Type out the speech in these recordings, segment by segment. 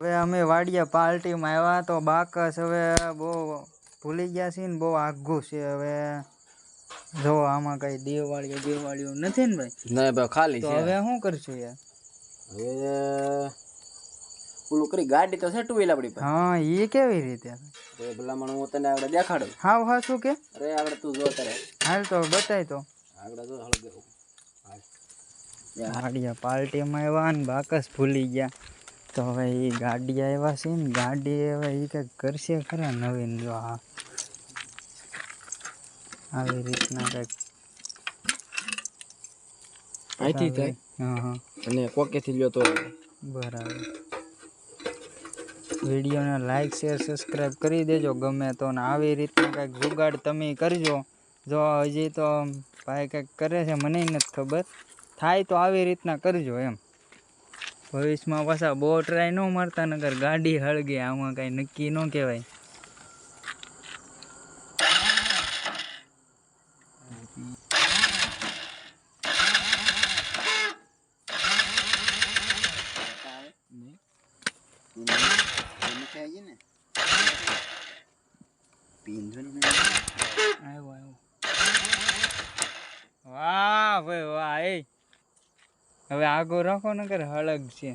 હવે અમે વાડિયા પાર્ટીમાં આવ્યા તો બાકસ હવે બહુ ભૂલી ગયા છે ને બહુ આઘું છે હવે જો આમાં કઈ દેવાળીઓ નથી ને ભાઈ ના ભાઈ ખાલી તો છે હવે શું કરશું યાર હવે પેલું કરી ગાડી તો છે ટુ વ્હીલ આપણી પાસે હા એ કેવી રીતે તો ભલામણ હું તને આગળ દેખાડું હાવ હાચું કે અરે આગળ તું જો તારે હાલ તો બતાય તો આગળ જો હળગે વાડિયા પાર્ટીમાં આવ્યા ને બાકસ ભૂલી ગયા તો હવે એ ગાડી આવ્યા છે ને ગાડી હવે એ કંઈક કરશે ખરા નવીન જો હા આવી રીતના કંઈક અહીંથી થાય હા અને કોકેથી લ્યો તો બરાબર વિડીયોને લાઈક શેર સબસ્ક્રાઈબ કરી દેજો ગમે તો ને આવી રીતના કંઈક જુગાડ તમે કરજો જો હજી તો ભાઈ કંઈક કરે છે મને નથી ખબર થાય તો આવી રીતના કરજો એમ ભવિષ્યમાં પાછા બહુ ટ્રાય ન મારતા નગર ગાડી હળગે આમાં કાંઈ નક્કી ન કહેવાય વાહ ભાઈ વાહ એ હવે આગો રાખો ને કરે હળગ છે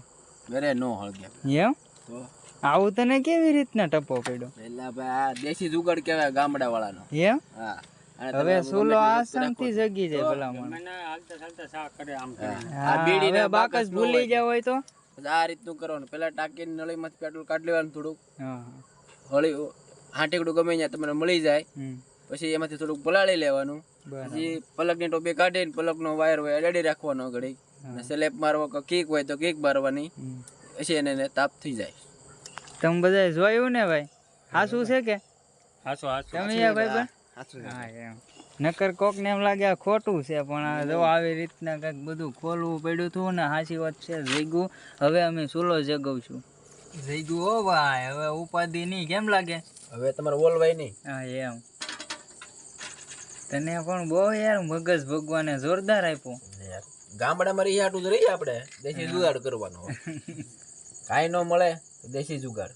અરે નો હળગે એમ તો આવું તને કેવી રીતના ટપો પડ્યો પેલા ભાઈ આ દેશી જુગાડ કહેવાય ગામડા વાળાનો એમ હા હવે સુલો આસામથી જગી જાય ભલામણ આ બીડી હવે બાકસ ભૂલી ગયા હોય તો આ રીતનું કરવાનું પેલા ટાંકીની નળીમાંથી પેટ્રોલ કાઢી લેવાનું થોડુંક હા હળી હાંટીકડું ગમે ત્યાં તમને મળી જાય પછી એમાંથી થોડુંક પલાળી લેવાનું પછી પલકની ટોપી કાઢીને પલકનો વાયર હોય અડાડી રાખવાનો ઘડી અને સ્લેપ મારવો કે કિક હોય તો કિક મારવાની પછી એને તાપ થઈ જાય તમે બધા જોયું ને ભાઈ હાસું છે કે હાસો તમે ભાઈ હા એમ નકર કોક ને એમ લાગે આ ખોટું છે પણ આ જો આવી રીતના કંઈક બધું ખોલવું પડ્યું હતું ને સાચી વાત છે જઈગું હવે અમે સુલો જગાવશું જઈગું હો ભાઈ હવે ઉપાધિ નહીં કેમ લાગે હવે તમારે બોલવાય નહીં હા એમ તને પણ બહુ યાર મગજ ભગવાને જોરદાર આપ્યું ગામડામાં રહી આટલું જ રહીએ આપણે દેશી જુગાડ કરવાનો કાંઈ ન મળે તો દેશી જુગાડ